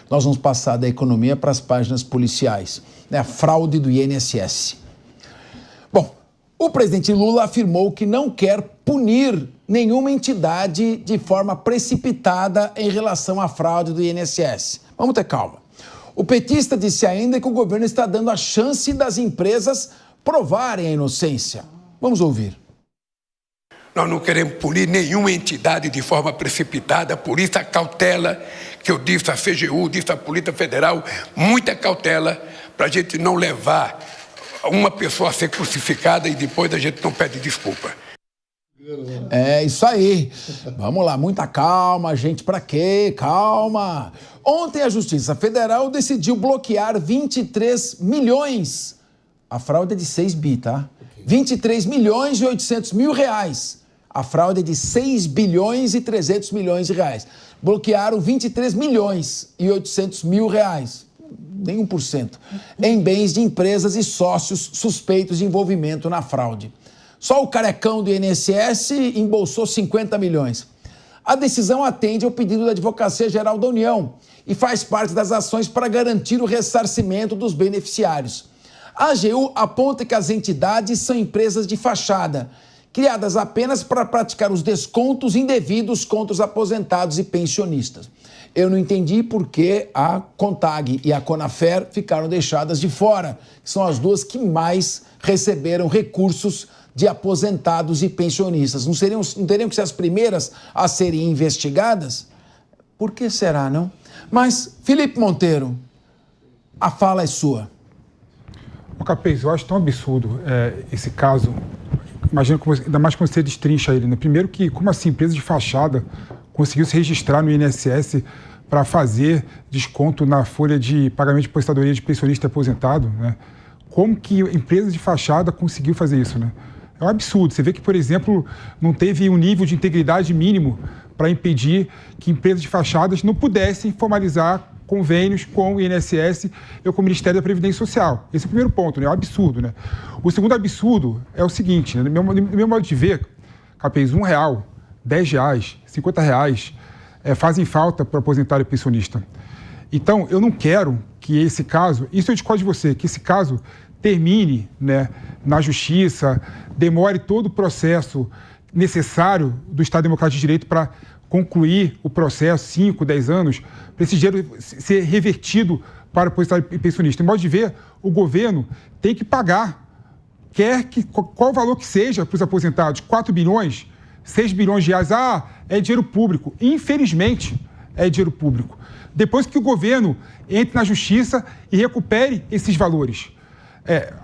Nós vamos passar da economia para as páginas policiais, né? A fraude do INSS. Bom, o presidente Lula afirmou que não quer punir nenhuma entidade de forma precipitada em relação à fraude do INSS. Vamos ter calma. O petista disse ainda que o governo está dando a chance das empresas provarem a inocência. Vamos ouvir. Nós não queremos punir nenhuma entidade de forma precipitada, por isso a cautela que eu disse à CGU, disse à Polícia Federal, muita cautela para a gente não levar uma pessoa a ser crucificada e depois a gente não pede desculpa. É isso aí. Vamos lá, muita calma, gente, pra quê? Calma. Ontem a Justiça Federal decidiu bloquear 23 milhões. A fraude é de 6 bi, tá? 23 milhões e 800 mil reais. A fraude é de 6 bilhões e 300 milhões de reais. Bloquearam 23 milhões e 800 mil reais. Nem 1%. Em bens de empresas e sócios suspeitos de envolvimento na fraude. Só o carecão do INSS embolsou 50 milhões. A decisão atende ao pedido da Advocacia Geral da União e faz parte das ações para garantir o ressarcimento dos beneficiários. A AGU aponta que as entidades são empresas de fachada, criadas apenas para praticar os descontos indevidos contra os aposentados e pensionistas. Eu não entendi por que a CONTAG e a CONAFER ficaram deixadas de fora, que são as duas que mais receberam recursos de aposentados e pensionistas. Não teriam que ser as primeiras a serem investigadas? Por que será, não? Mas, Felipe Monteiro, a fala é sua. O Capês, eu acho tão absurdo esse caso. Imagina, ainda mais quando você destrincha ele, né? Primeiro que, como assim, empresa de fachada conseguiu se registrar no INSS para fazer desconto na folha de pagamento de aposentadoria de pensionista e aposentado, né? Como que empresa de fachada conseguiu fazer isso, né? É um absurdo. Você vê que, por exemplo, não teve um nível de integridade mínimo para impedir que empresas de fachadas não pudessem formalizar convênios com o INSS e com o Ministério da Previdência Social. Esse é o primeiro ponto, né? É um absurdo, né? O segundo absurdo é o seguinte, né? No meu modo de ver, Capês, R$1, R$10, R$50 fazem falta para o aposentado e pensionista. Então, eu não quero que esse caso, isso eu discordo de você, que esse caso termine, né, na justiça, demore todo o processo necessário do Estado Democrático de Direito para concluir o processo, 5, 10 anos, para esse dinheiro ser revertido para o aposentado e pensionista. Em modo de ver, o governo tem que pagar, qual o valor que seja para os aposentados, 4 bilhões, 6 bilhões de reais, é dinheiro público. Infelizmente, é dinheiro público. Depois que o governo entre na justiça e recupere esses valores.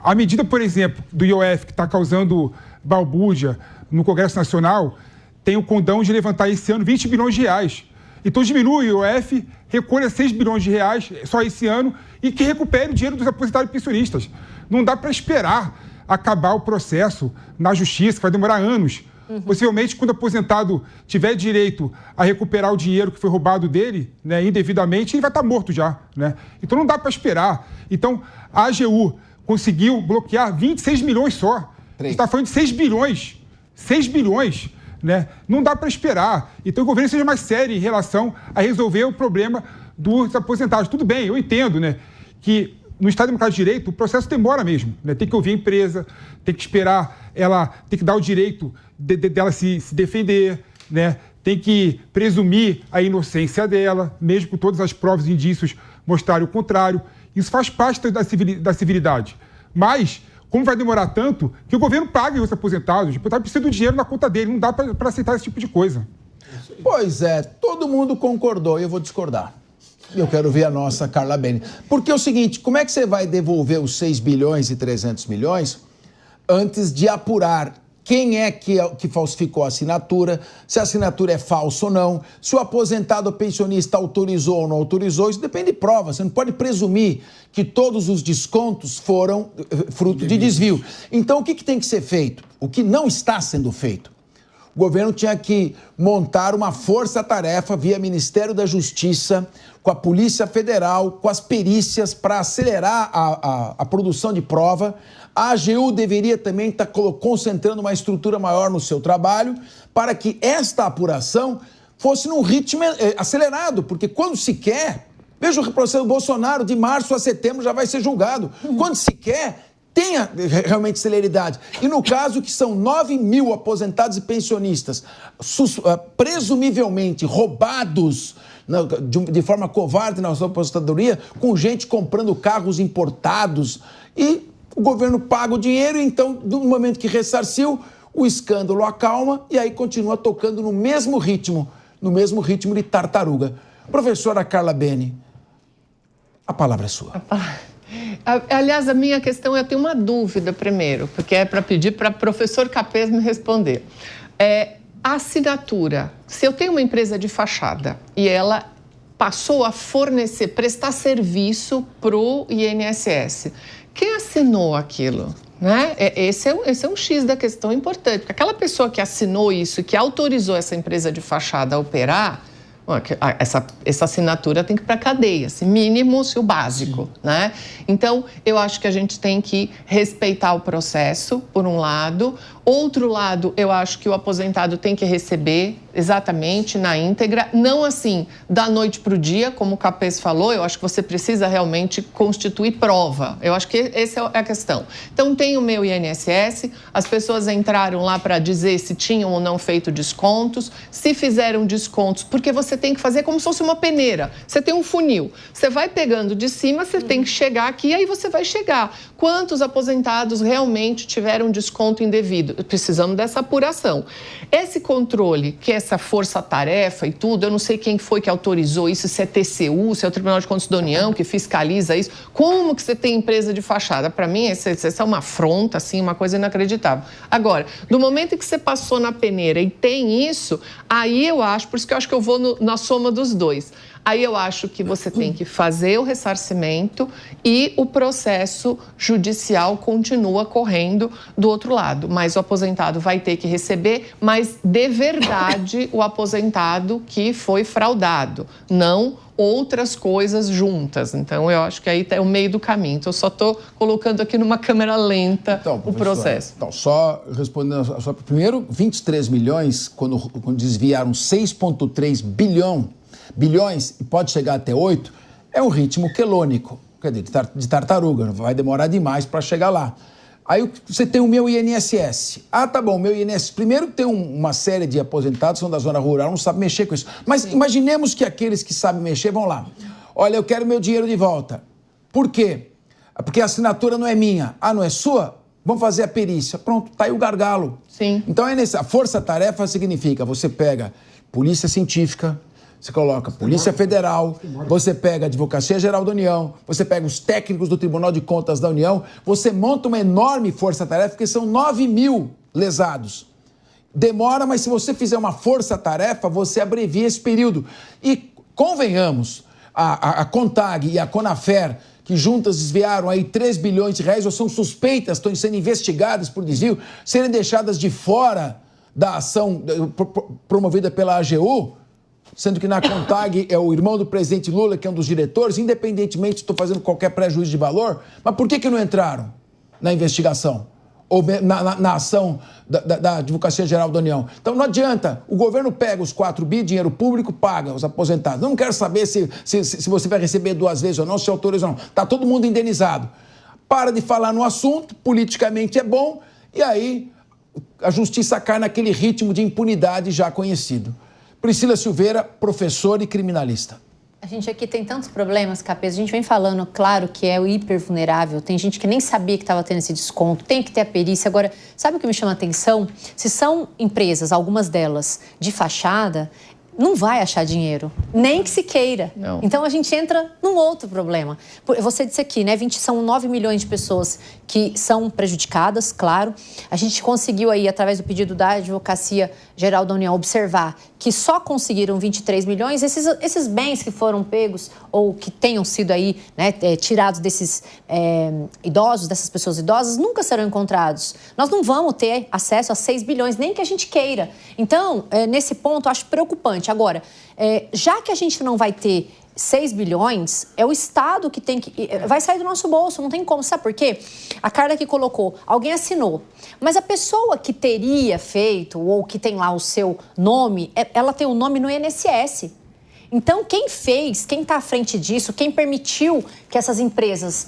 A medida, por exemplo, do IOF, que está causando balbúrdia no Congresso Nacional, tem o condão de levantar esse ano 20 bilhões de reais. Então diminui o IOF, recolha 6 bilhões de reais só esse ano e que recupere o dinheiro dos aposentados e pensionistas. Não dá para esperar acabar o processo na justiça, que vai demorar anos. Possivelmente, quando o aposentado tiver direito a recuperar o dinheiro que foi roubado dele, né, indevidamente, ele vai estar morto já, né? Então não dá para esperar. Então a AGU conseguiu bloquear 26 milhões só. A gente está falando de 6 bilhões. 6 bilhões, né? Não dá para esperar. Então o governo seja mais sério em relação a resolver o problema dos aposentados. Tudo bem, eu entendo, né, que no Estado Democrático de Direito o processo demora mesmo, né? Tem que ouvir a empresa, tem que esperar ela, tem que dar o direito dela se defender, né? Tem que presumir a inocência dela, mesmo com todas as provas e indícios mostrarem o contrário. Isso faz parte da civilidade. Mas, como vai demorar tanto, que o governo pague os aposentados. O aposentado precisa do dinheiro na conta dele. Não dá para aceitar esse tipo de coisa. Pois é, todo mundo concordou e eu vou discordar. Eu quero ver a nossa Carla Bene. Porque é o seguinte, como é que você vai devolver os 6 bilhões e 300 milhões antes de apurar quem é que falsificou a assinatura, se a assinatura é falsa ou não, se o aposentado ou pensionista autorizou ou não autorizou? Isso depende de prova. Você não pode presumir que todos os descontos foram fruto de desvio. Então, o que tem que ser feito? O que não está sendo feito? O governo tinha que montar uma força-tarefa via Ministério da Justiça, com a Polícia Federal, com as perícias para acelerar a produção de prova. A AGU deveria também estar concentrando uma estrutura maior no seu trabalho para que esta apuração fosse num ritmo acelerado, porque quando se quer, Veja o processo do Bolsonaro, de março a setembro já vai ser julgado. Quando se quer, tenha realmente celeridade. E no caso que são 9 mil aposentados e pensionistas, presumivelmente roubados de forma covarde na sua aposentadoria, com gente comprando carros importados, e o governo paga o dinheiro, e então, no momento que ressarciu, o escândalo acalma e aí continua tocando no mesmo ritmo de tartaruga. Professora Carla Beni, a palavra é sua. Aliás, a minha questão, eu tenho uma dúvida primeiro, porque é para pedir para o professor Capês me responder. A assinatura, se eu tenho uma empresa de fachada e ela passou a prestar serviço para o INSS, quem assinou aquilo? Né? Esse é um X da questão importante, porque aquela pessoa que assinou isso e que autorizou essa empresa de fachada a operar, essa assinatura tem que ir para a cadeia, se mínimo, se o básico, né? Então, eu acho que a gente tem que respeitar o processo, por um lado. Outro lado, eu acho que o aposentado tem que receber exatamente na íntegra, não assim, da noite para o dia, como o Capês falou. Eu acho que você precisa realmente constituir prova. Eu acho que essa é a questão. Então, tem o meu INSS, as pessoas entraram lá para dizer se tinham ou não feito descontos, se fizeram descontos, porque você tem que fazer como se fosse uma peneira. Você tem um funil, você vai pegando de cima, você tem que chegar aqui, aí você vai chegar. Quantos aposentados realmente tiveram desconto indevido? Precisamos dessa apuração. Esse controle, que é essa força-tarefa e tudo, eu não sei quem foi que autorizou isso, se é TCU, se é o Tribunal de Contas da União que fiscaliza isso. Como que você tem empresa de fachada? Para mim, essa é uma afronta, assim, uma coisa inacreditável. Agora, no momento em que você passou na peneira e tem isso, aí eu acho, por isso que eu acho que eu vou na soma dos dois. Aí eu acho que você tem que fazer o ressarcimento e o processo judicial continua correndo do outro lado. Mas o aposentado vai ter que receber, mas de verdade o aposentado que foi fraudado, não outras coisas juntas. Então, eu acho que aí é o meio do caminho. Então, eu só estou colocando aqui numa câmera lenta o processo. Então, só respondendo, primeiro, 23 milhões, quando desviaram 6,3 bilhões, e pode chegar até 8, é um ritmo quelônico, quer dizer, de tartaruga, vai demorar demais para chegar lá. Aí você tem o meu INSS. Ah, tá bom, meu INSS. Primeiro tem uma série de aposentados, são da zona rural, não sabem mexer com isso. Mas imaginemos que aqueles que sabem mexer vão lá. Olha, eu quero meu dinheiro de volta. Por quê? Porque a assinatura não é minha. Ah, não é sua? Vamos fazer a perícia. Pronto, tá aí o gargalo. Sim. Então, a força-tarefa significa, você pega polícia científica, você coloca Polícia Federal, você pega a Advocacia Geral da União, você pega os técnicos do Tribunal de Contas da União, você monta uma enorme força-tarefa, porque são 9 mil lesados. Demora, mas se você fizer uma força-tarefa, você abrevia esse período. E convenhamos, a CONTAG e a CONAFER, que juntas desviaram aí 3 bilhões de reais, ou são suspeitas, estão sendo investigadas por desvio, serem deixadas de fora da ação promovida pela AGU, sendo que na CONTAG é o irmão do presidente Lula, que é um dos diretores, independentemente se estou fazendo qualquer prejuízo de valor, mas por que não entraram na investigação? Ou na ação da Advocacia Geral da União? Então não adianta, o governo pega os 4 bi, dinheiro público, paga os aposentados. Eu não quero saber se você vai receber 2 vezes ou não, se autoriza ou não. Está todo mundo indenizado. Para de falar no assunto, politicamente é bom, e aí a justiça cai naquele ritmo de impunidade já conhecido. Priscila Silveira, professora e criminalista. A gente aqui tem tantos problemas, Capês. A gente vem falando, claro, que é o hipervulnerável. Tem gente que nem sabia que estava tendo esse desconto. Tem que ter a perícia. Agora, sabe o que me chama a atenção? Se são empresas, algumas delas, de fachada, não vai achar dinheiro, nem que se queira. Não. Então, a gente entra num outro problema. Você disse aqui, né, são 9 milhões de pessoas que são prejudicadas, claro. A gente conseguiu aí, através do pedido da Advocacia Geral da União, observar que só conseguiram 23 milhões. Esses bens que foram pegos ou que tenham sido aí, né, tirados desses idosos, dessas pessoas idosas, nunca serão encontrados. Nós não vamos ter acesso a 6 bilhões, nem que a gente queira. Então, nesse ponto, eu acho preocupante. Agora, já que a gente não vai ter 6 bilhões, é o Estado que tem que... Vai sair do nosso bolso, não tem como. Sabe por quê? A Carla que colocou, alguém assinou. Mas a pessoa que teria feito, ou que tem lá o seu nome, ela tem o nome no INSS. Então, quem está à frente disso, quem permitiu que essas empresas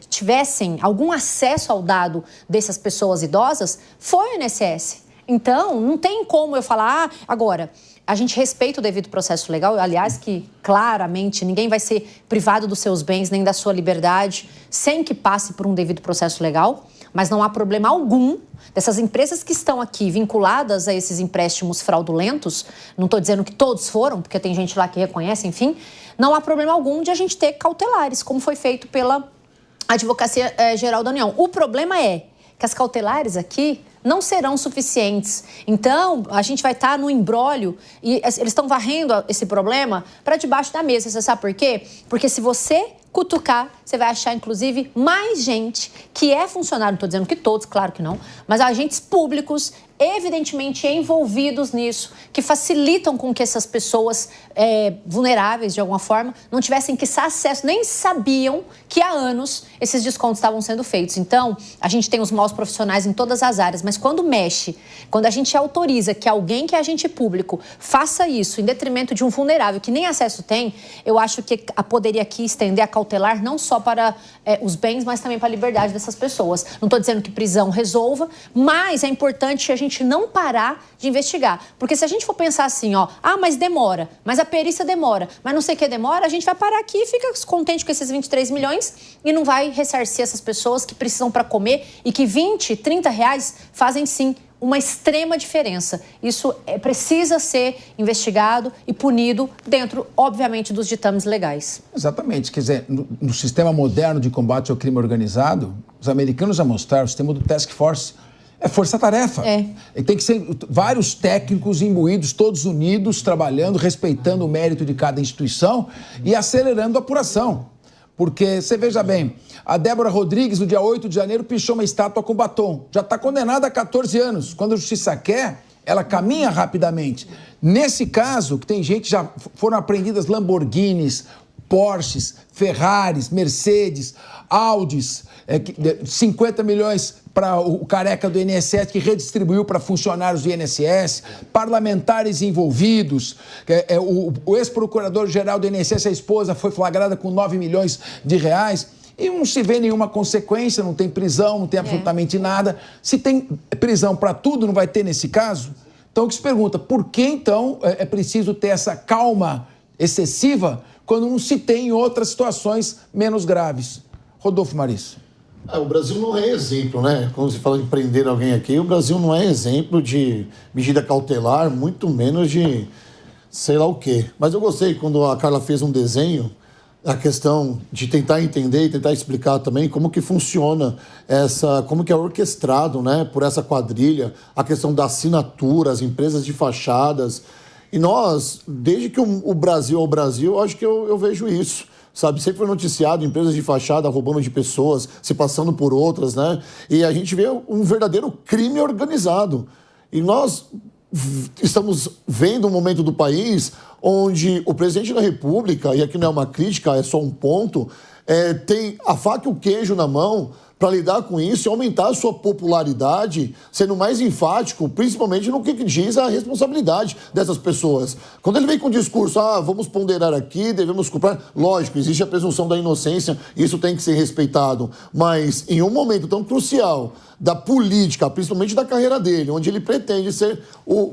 tivessem algum acesso ao dado dessas pessoas idosas, foi o INSS. Então, não tem como eu falar, agora, a gente respeita o devido processo legal, aliás, que claramente ninguém vai ser privado dos seus bens nem da sua liberdade sem que passe por um devido processo legal, mas não há problema algum dessas empresas que estão aqui vinculadas a esses empréstimos fraudulentos, não estou dizendo que todos foram, porque tem gente lá que reconhece, enfim, não há problema algum de a gente ter cautelares, como foi feito pela Advocacia Geral da União. O problema é que as cautelares aqui não serão suficientes. Então, a gente vai estar no imbróglio e eles estão varrendo esse problema para debaixo da mesa. Você sabe por quê? Porque se você cutucar, você vai achar, inclusive, mais gente que é funcionário, não estou dizendo que todos, claro que não, mas agentes públicos evidentemente envolvidos nisso, que facilitam com que essas pessoas vulneráveis, de alguma forma, não tivessem que ter acesso, nem sabiam que há anos esses descontos estavam sendo feitos. Então, a gente tem os maus profissionais em todas as áreas, mas quando mexe, quando a gente autoriza que alguém que é agente público faça isso em detrimento de um vulnerável que nem acesso tem, eu acho que poderia aqui estender a cautelar não só para os bens, mas também para a liberdade dessas pessoas. Não estou dizendo que prisão resolva, mas é importante a gente não parar de investigar. Porque se a gente for pensar assim, mas demora, mas a perícia demora, mas não sei o que demora, a gente vai parar aqui e fica contente com esses 23 milhões e não vai ressarcir essas pessoas que precisam para comer e que 20, 30 reais fazem sim uma extrema diferença. Isso precisa ser investigado e punido dentro, obviamente, dos ditames legais. Exatamente. Quer dizer, no sistema moderno de combate ao crime organizado, os americanos já mostraram o sistema do Task Force. É força-tarefa. E tem que ser vários técnicos imbuídos, todos unidos, trabalhando, respeitando o mérito de cada instituição e acelerando a apuração. Porque, você veja bem, a Débora Rodrigues, no dia 8 de janeiro, pichou uma estátua com batom. Já está condenada a 14 anos. Quando a justiça quer, ela caminha rapidamente. Nesse caso, que tem gente, já foram apreendidas Lamborghinis, Porsches, Ferraris, Mercedes, Audis, 50 milhões para o careca do INSS, que redistribuiu para funcionários do INSS, parlamentares envolvidos, o ex-procurador-geral do INSS, a esposa, foi flagrada com 9 milhões de reais, e não se vê nenhuma consequência, não tem prisão, não tem absolutamente nada. Se tem prisão para tudo, não vai ter nesse caso? Então, o que se pergunta, por que, então, é preciso ter essa calma excessiva quando não se tem em outras situações menos graves? Rodolfo Maris. O Brasil não é exemplo, né? Quando se fala em prender alguém aqui, o Brasil não é exemplo de medida cautelar, muito menos de sei lá o quê. Mas eu gostei quando a Carla fez um desenho, a questão de tentar entender e tentar explicar também como que funciona como que é orquestrado, né, por essa quadrilha, a questão da assinatura, as empresas de fachadas. E nós, desde que o Brasil é o Brasil, acho que eu vejo isso. Sabe, sempre foi noticiado empresas de fachada roubando de pessoas, se passando por outras, né? E a gente vê um verdadeiro crime organizado. E nós estamos vendo um momento do país onde o presidente da República, e aqui não é uma crítica, é só um ponto, tem a faca e o queijo na mão para lidar com isso e aumentar a sua popularidade, sendo mais enfático, principalmente no que diz a responsabilidade dessas pessoas. Quando ele vem com o discurso, vamos ponderar aqui, devemos culpar, lógico, existe a presunção da inocência, isso tem que ser respeitado, mas em um momento tão crucial da política, principalmente da carreira dele, onde ele pretende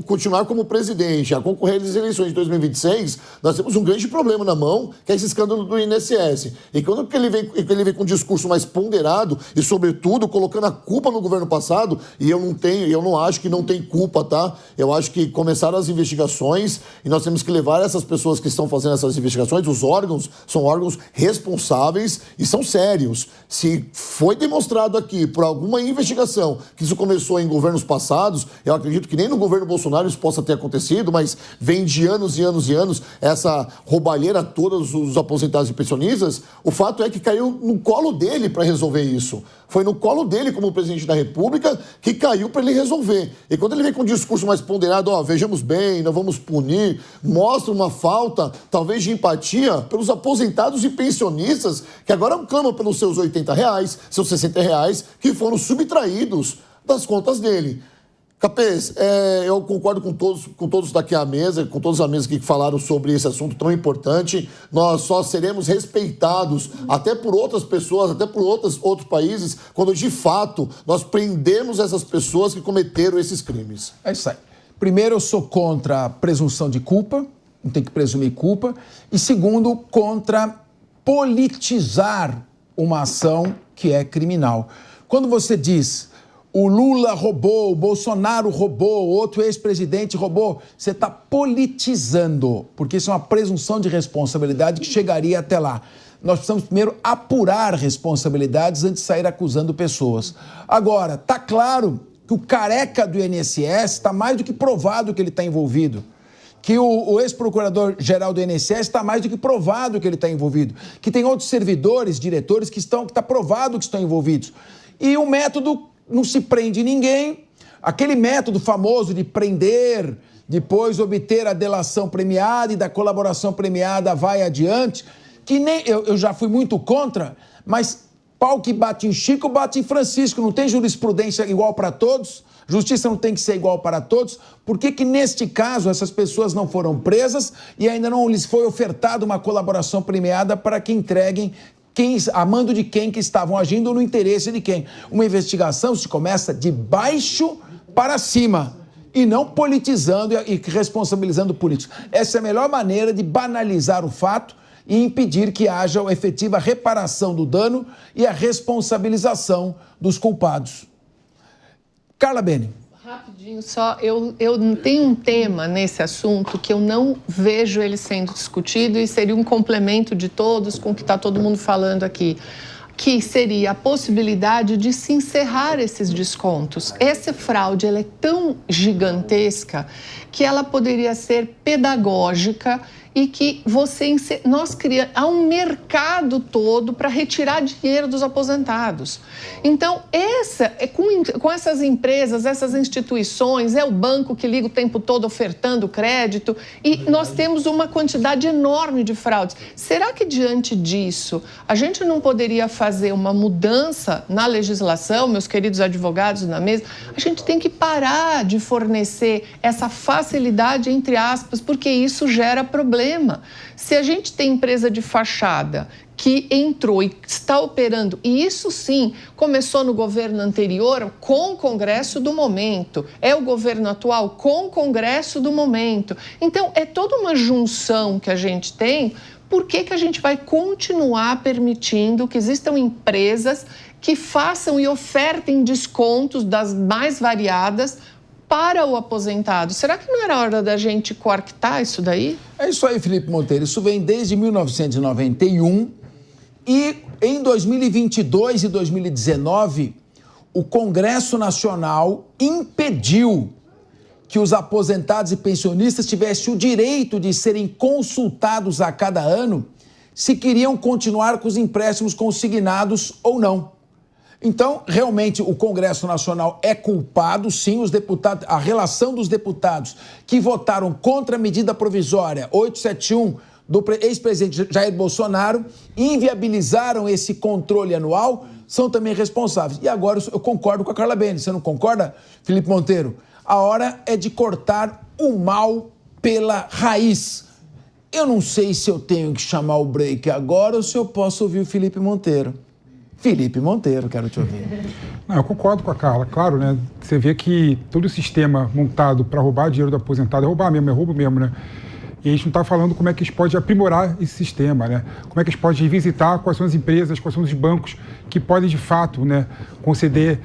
continuar como presidente, a concorrer às eleições de 2026, nós temos um grande problema na mão, que é esse escândalo do INSS. E quando ele vem com um discurso mais ponderado e, sobretudo, colocando a culpa no governo passado, e eu não acho que não tem culpa, tá? Eu acho que começaram as investigações e nós temos que levar essas pessoas que estão fazendo essas investigações, os órgãos, são órgãos responsáveis e são sérios. Se foi demonstrado aqui por alguma investigação que isso começou em governos passados, eu acredito que nem no governo Bolsonaro isso possa ter acontecido, mas vem de anos e anos e anos essa roubalheira toda dos aposentados e pensionistas, o fato é que caiu no colo dele para resolver isso. Foi no colo dele, como presidente da República, que caiu para ele resolver. E quando ele vem com um discurso mais ponderado, vejamos bem, não vamos punir, mostra uma falta, talvez, de empatia pelos aposentados e pensionistas que agora clamam pelos seus R$80, seus R$60, que foram subtraídos das contas dele. Capês, eu concordo com todos daqui à mesa, com todos à mesa que falaram sobre esse assunto tão importante. Nós só seremos respeitados até por outras pessoas, até por outros países, quando de fato nós prendemos essas pessoas que cometeram esses crimes. É isso aí. Primeiro, eu sou contra a presunção de culpa, não tem que presumir culpa. E segundo, contra politizar uma ação que é criminal. Quando você diz o Lula roubou, o Bolsonaro roubou, outro ex-presidente roubou, você está politizando, porque isso é uma presunção de responsabilidade que chegaria até lá. Nós precisamos primeiro apurar responsabilidades antes de sair acusando pessoas. Agora, está claro que o careca do INSS está mais do que provado que ele está envolvido. Que o ex-procurador-geral do INSS está mais do que provado que ele está envolvido. Que tem outros servidores, diretores que está provado que estão envolvidos. E o método não se prende ninguém. Aquele método famoso de prender, depois obter a delação premiada e da colaboração premiada vai adiante, que nem eu já fui muito contra, mas pau que bate em Chico, bate em Francisco. Não tem jurisprudência igual para todos? Justiça não tem que ser igual para todos? Por que neste caso, essas pessoas não foram presas e ainda não lhes foi ofertada uma colaboração premiada para que entreguem a mando de quem que estavam agindo ou no interesse de quem? Uma investigação se começa de baixo para cima e não politizando e responsabilizando políticos. Essa é a melhor maneira de banalizar o fato e impedir que haja a efetiva reparação do dano e a responsabilização dos culpados. Carla Bene. Rapidinho só, eu tenho um tema nesse assunto que eu não vejo ele sendo discutido e seria um complemento de todos com o que está todo mundo falando aqui, que seria a possibilidade de se encerrar esses descontos. Essa fraude ela é tão gigantesca que ela poderia ser pedagógica e que nós criamos há um mercado todo para retirar dinheiro dos aposentados. Então, com essas empresas, essas instituições, é o banco que liga o tempo todo ofertando crédito e nós temos uma quantidade enorme de fraudes. Será que diante disso a gente não poderia fazer uma mudança na legislação, meus queridos advogados na mesa? A gente tem que parar de fornecer essa facilidade, entre aspas, porque isso gera problema. Se a gente tem empresa de fachada que entrou e está operando, e isso sim começou no governo anterior com o Congresso do momento, é o governo atual com o Congresso do momento. Então, é toda uma junção que a gente tem. Por que a gente vai continuar permitindo que existam empresas que façam e ofertem descontos das mais variadas para o aposentado? Será que não era hora da gente coartar isso daí? É isso aí, Felipe Monteiro. Isso vem desde 1991 e em 2022 e 2019, o Congresso Nacional impediu que os aposentados e pensionistas tivessem o direito de serem consultados a cada ano se queriam continuar com os empréstimos consignados ou não. Então, realmente, o Congresso Nacional é culpado, sim, os deputados, a relação dos deputados que votaram contra a medida provisória 871 do ex-presidente Jair Bolsonaro e inviabilizaram esse controle anual, são também responsáveis. E agora eu concordo com a Carla Bene, você não concorda, Felipe Monteiro? A hora é de cortar o mal pela raiz. Eu não sei se eu tenho que chamar o break agora ou se eu posso ouvir o Felipe Monteiro. Felipe Monteiro, quero te ouvir. Não, eu concordo com a Carla, claro, né? Você vê que todo o sistema montado para roubar dinheiro do aposentado é roubar mesmo, é roubo mesmo, né? E a gente não está falando como é que a gente pode aprimorar esse sistema, né? Como é que a gente pode revisitar quais são as empresas, quais são os bancos que podem, de fato, né, conceder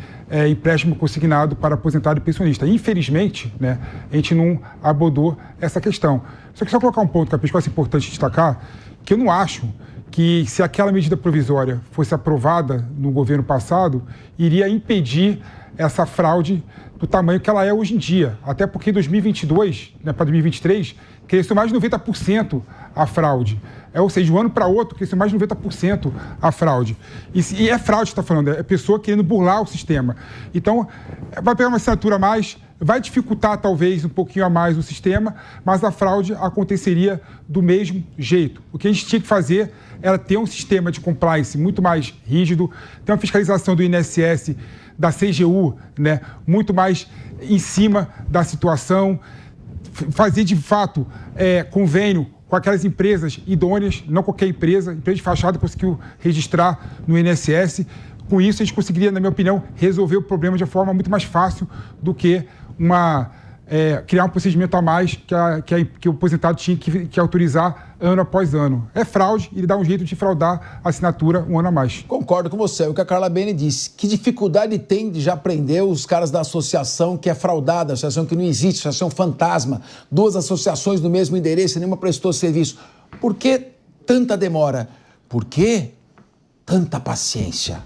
empréstimo consignado para aposentado e pensionista. Infelizmente, né, a gente não abordou essa questão. Só que só colocar um ponto, que eu acho importante destacar, que eu não acho que se aquela medida provisória fosse aprovada no governo passado, iria impedir essa fraude do tamanho que ela é hoje em dia. Até porque em 2022, né, para 2023, cresceu mais de 90% a fraude. Ou seja, de um ano para outro, cresceu mais de 90% a fraude. E é fraude que está falando, é pessoa querendo burlar o sistema. Então, vai pegar uma assinatura a mais, vai dificultar talvez um pouquinho a mais o sistema, mas a fraude aconteceria do mesmo jeito. O que a gente tinha que fazer era ter um sistema de compliance muito mais rígido, ter uma fiscalização do INSS, da CGU, né, muito mais em cima da situação, fazer de fato convênio com aquelas empresas idôneas, não qualquer empresa de fachada conseguiu registrar no INSS. Com isso, a gente conseguiria, na minha opinião, resolver o problema de forma muito mais fácil do que criar um procedimento a mais que o aposentado tinha que autorizar ano após ano. É fraude e ele dá um jeito de fraudar a assinatura um ano a mais. Concordo com você, o que a Carla Bene disse. Que dificuldade tem de já prender os caras da associação que é fraudada, associação que não existe, associação fantasma, 2 associações no mesmo endereço e nenhuma prestou serviço. Por que tanta demora? Por que tanta paciência?